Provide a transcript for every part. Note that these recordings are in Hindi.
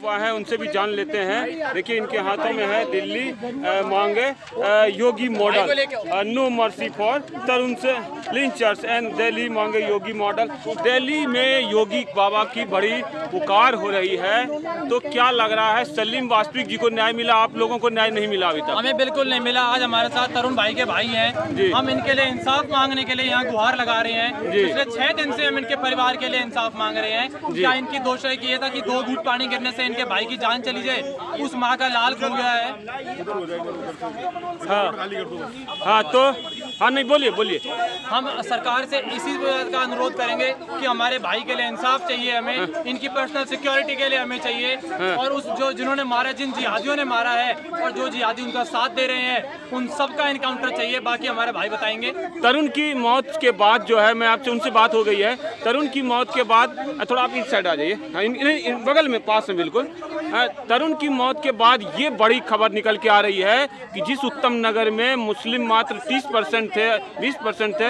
अफवाह है उनसे भी जान लेते हैं। देखिए इनके हाथों में है दिल्ली मांगे योगी मॉडल, नो मर्सी फॉर तरुण से लिंचर्स एंड दिल्ली मांगे योगी मॉडल। दिल्ली में योगी बाबा की बड़ी पुकार हो रही है, तो क्या लग रहा है सलीम वाजपेयी जी को न्याय मिला? आप लोगों को न्याय नहीं मिला अभी तक? हमें बिल्कुल नहीं मिला। आज हमारे साथ तरुण भाई के भाई हैं, हम इनके लिए इंसाफ मांगने के लिए यहाँ गुहार लगा रहे हैं। पिछले 6 दिन से हम इनके परिवार के लिए इंसाफ मांग रहे हैं। क्या इनकी दोष है कि ये था कि 2 घूंट पानी गिरने से इनके भाई की जान चली जाए? उस माँ का लाल खो गया है। हाँ तो हाँ नहीं बोलिए। हम सरकार से इसी का अनुरोध करेंगे कि हमारे भाई के लिए इंसाफ चाहिए, हमें इनकी पर्सनल सिक्योरिटी के लिए हमें चाहिए। और उस जिन्होंने मारा, जिन जिहादियों ने मारा है और जो जिहादी उनका साथ दे रहे हैं, उन सब का इनकाउंटर चाहिए। बाकी हमारे भाई बताएंगे। तरुण की मौत के बाद जो है, मैं आपसे उनसे बात हो गई है, तरुण की मौत के बाद थोड़ा आप इस साइड आ जाइए, बगल में पास में बिल्कुल। तरुण की मौत के बाद ये बड़ी खबर निकल के आ रही है कि जिस उत्तम नगर में मुस्लिम मात्र 30% थे, 20% थे,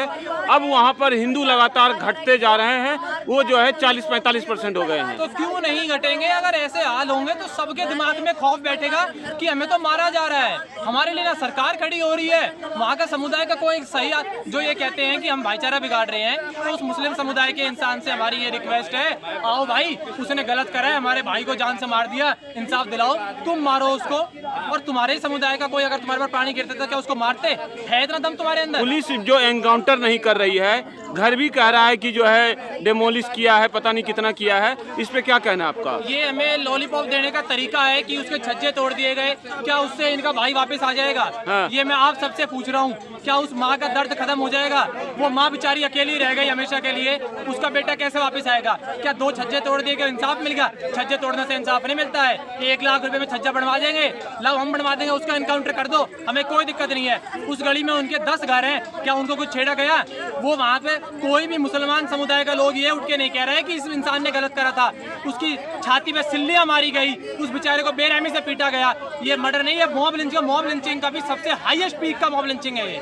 अब वहाँ पर हिंदू लगातार घटते जा रहे हैं। वो जो है 40-45% हो गए हैं। तो क्यों नहीं घटेंगे? अगर ऐसे हाल होंगे तो सबके दिमाग में खौफ बैठेगा कि हमें तो मारा जा रहा है। हमारे लिए ना सरकार खड़ी हो रही है, वहाँ का समुदाय का कोई सही जो ये कहते हैं कि हम भाईचारा बिगाड़ रहे हैं, तो उस मुस्लिम समुदाय के इंसान से हमारी ये रिक्वेस्ट है, आओ भाई, उसने गलत करा है, हमारे भाई को जान से मार दिया, इंसाफ दिलाओ, तुम मारो उसको। और तुम्हारे समुदाय का कोई अगर तुम्हारे पर पानी गिरता था, क्या उसको मारते? है इतना दम तुम्हारे अंदर? पुलिस जो एनकाउंटर नहीं कर रही है, घर भी कह रहा है कि जो है डेमोलिश किया है, पता नहीं कितना किया है, इस पे क्या कहना है आपका? ये हमें लॉलीपॉप देने का तरीका है कि उसके छज्जे तोड़ दिए गए, क्या उससे इनका भाई वापस आ जाएगा? हाँ। ये मैं आप सबसे पूछ रहा हूँ, क्या उस माँ का दर्द खत्म हो जाएगा? वो माँ बेचारी अकेली रह गई हमेशा के लिए, उसका बेटा कैसे वापस आएगा? क्या 2 छज्जे तोड़ दिए गए इंसाफ मिल गया? छज्जे तोड़ने से इंसाफ नहीं मिलता है। 1 लाख रुपए में छज्जा बनवा देंगे, लाओ हम बनवा देंगे, उसका एनकाउंटर कर दो, हमें कोई दिक्कत नहीं है। उस गली में उनके 10 घर हैं, क्या उनको कुछ छेड़ा गया? वो वहाँ पे कोई भी मुसलमान समुदाय का लोग ये उठ के नहीं कह रहे हैं कि इस इंसान ने गलत करा था। उसकी छाती पे सिल्लियां मारी गई, उस बेचारे को बेरहमी से पीटा गया। ये मर्डर नहीं है, मॉब लिंचिंग। मॉब लिंचिंग का भी सबसे हाईएस्ट पीक का मॉब लिंचिंग है ये।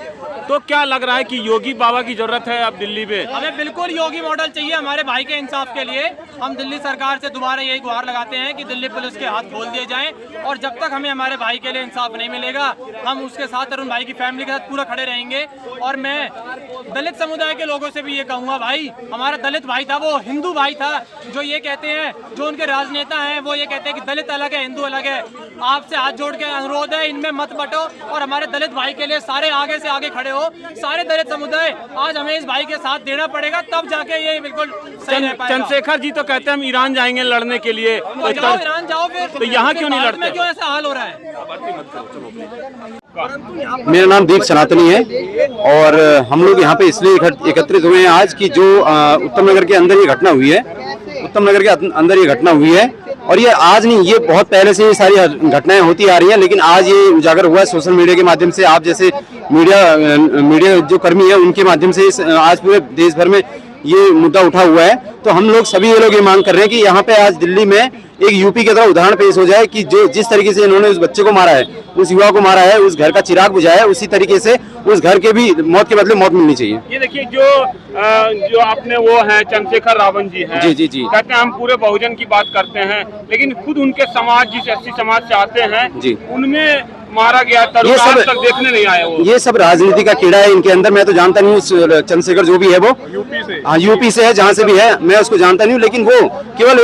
तो क्या लग रहा है कि योगी बाबा की जरूरत है अब दिल्ली में? हमें बिल्कुल योगी मॉडल चाहिए हमारे भाई के इंसाफ के लिए। हम दिल्ली सरकार से दोबारा यही गुहार लगाते हैं कि दिल्ली पुलिस के हाथ खोल दिए जाएं, और जब तक हमें हमारे भाई के लिए इंसाफ नहीं मिलेगा, हम उसके साथ, तरुण भाई की फैमिली के साथ पूरा खड़े रहेंगे। और मैं दलित समुदाय के लोगों से भी ये कहूँगा, भाई हमारा दलित भाई था, वो हिंदू भाई था। जो ये कहते हैं, जो उनके राजनेता हैं, वो ये कहते हैं कि दलित अलग है, हिंदू अलग है। आपसे हाथ जोड़ के अनुरोध है, इनमें मत बटो और हमारे दलित भाई के लिए सारे आगे से आगे खड़े हो। सारे दलित समुदाय, आज हमें इस भाई के साथ देना पड़ेगा, तब जाके ये बिल्कुल सही रह पाएगा। चंद्रशेखर जी तो कहते हैं हम ईरान जाएंगे लड़ने के लिए, तो जाओ ईरान जाओ फिर। तो यहाँ क्यों नहीं लड़ते? क्यों ऐसा हाल हो रहा है? मेरा नाम दीप सनातनी है और हम लोग यहाँ पे इसलिए एकत्रित हुए हैं आज कि जो उत्तम नगर के अंदर ये घटना हुई है, उत्तम नगर के अंदर ये घटना हुई है, और ये आज नहीं, ये बहुत पहले से ये सारी घटनाएं होती आ रही हैं, लेकिन आज ये उजागर हुआ है सोशल मीडिया के माध्यम से। आप जैसे मीडिया जो कर्मी है उनके माध्यम से आज पूरे देश भर में ये मुद्दा उठा हुआ है। तो हम लोग सभी ये लोग ये मांग कर रहे हैं कि यहाँ पे आज दिल्ली में एक यूपी की तरह उदाहरण पेश हो जाए कि जो जिस तरीके से इन्होंने उस बच्चे को मारा है, उस युवा को मारा है, उस घर का चिराग बुझाया है, उसी तरीके से उस घर के भी मौत के बदले मौत मिलनी चाहिए। ये देखिए जो आपने वो है चंद्रशेखर रावण जी हैं, जी कहते हैं हम पूरे बहुजन की बात करते हैं, लेकिन खुद उनके समाज, जिस एससी समाज से आते हैं, उनमें मारा गया, ये सब तक देखने नहीं आए। वो ये सब राजनीति का कीड़ा है इनके अंदर। मैं तो जानता नहीं हूँ चंद्रशेखर जो भी है वो यूपी से है, जहाँ से भी है, मैं उसको जानता नहीं हूँ, लेकिन वो केवल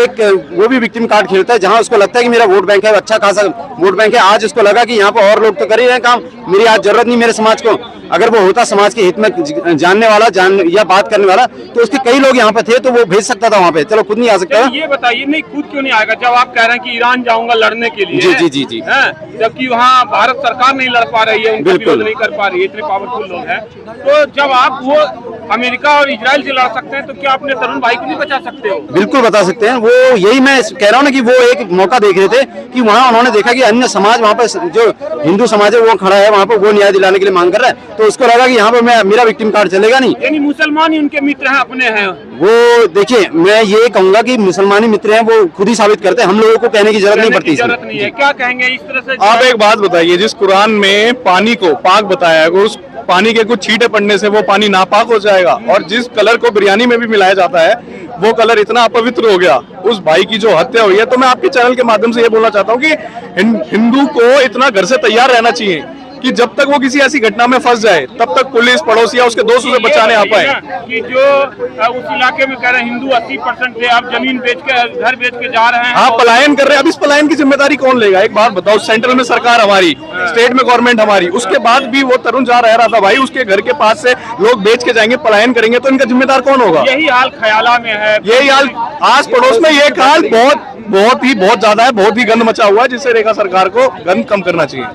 वो भी विक्टिम कार्ड खेलता है, जहाँ उसको लगता है कि मेरा वोट बैंक है, अच्छा खासा वोट बैंक है। आज उसको लगा कि यहाँ पर और लोग तो कर ही रहे हैं काम, मेरी आज जरूरत नहीं मेरे समाज को। अगर वो होता समाज के हित में जानने वाला या बात करने वाला, तो उसके कई लोग यहाँ पे थे, तो वो भेज सकता था वहाँ पे। चलो खुद नहीं आ सकता। ये बताइए, नहीं खुद क्यों नहीं आएगा जब आप कह रहे हैं कि ईरान जाऊंगा लड़ने के लिए? जी जबकि वहाँ भारत सरकार नहीं लड़ पा रही है, उनका विरोध नहीं कर पा रही है, इतने पावरफुल लोग हैं। तो जब आप वो अमेरिका और इजराइल से लड़ सकते हैं, तो क्या अपने तरुण भाई को नहीं बचा सकते हो? बिल्कुल बता सकते हैं। वो यही मैं कह रहा हूँ ना कि वो एक मौका देख रहे थे कि वहाँ उन्होंने देखा कि अन्य समाज, वहाँ पे जो हिंदू समाज है वो खड़ा है, वहाँ पे वो न्याय दिलाने के लिए मांग कर रहा है, तो उसको लगा कि यहाँ पे मेरा विक्टिम कार्ड चलेगा नहीं। यानी मुसलमान ही उनके मित्र हैं, अपने हैं वो। देखिए, मैं ये कहूंगा कि मुसलमानी मित्र हैं, वो खुद ही साबित करते हैं, हम लोगों को कहने की जरूरत नहीं पड़ती। जरूरत नहीं है। क्या कहेंगे इस तरह से? आप एक बात बताइए, जिस कुरान में पानी को पाक बताया है, पानी के कुछ छींटे पड़ने से वो पानी नापाक हो जाएगा। और जिस कलर को बिरयानी में भी मिलाया जाता है वो कलर इतना अपवित्र हो गया उस भाई की जो हत्या हुई है। तो मैं आपके चैनल के माध्यम से ये बोलना चाहता हूँ कि हिंदू को इतना घर से तैयार रहना चाहिए कि जब तक वो किसी ऐसी घटना में फंस जाए तब तक पुलिस, पड़ोसी या उसके दोस्तों से बचाने आ पाए। कि जो उस इलाके में कह रहे हैं हिंदू 80% थे, अब जमीन बेच के, घर बेच के जा रहे हैं। हाँ, पलायन कर रहे हैं। अब इस पलायन की जिम्मेदारी कौन लेगा? एक बात बताओ, सेंट्रल में सरकार हमारी, स्टेट में गवर्नमेंट हमारी, उसके बाद भी वो तरुण जा रहा था भाई, उसके घर के पास से लोग बेच के जाएंगे, पलायन करेंगे, तो इनका जिम्मेदार कौन होगा? यही हाल खयाला में है, यही हाल आस पड़ोस में, ये हाल बहुत ज्यादा है, बहुत ही गंद मचा हुआ है, जिससे रेखा सरकार को गंद कम करना चाहिए।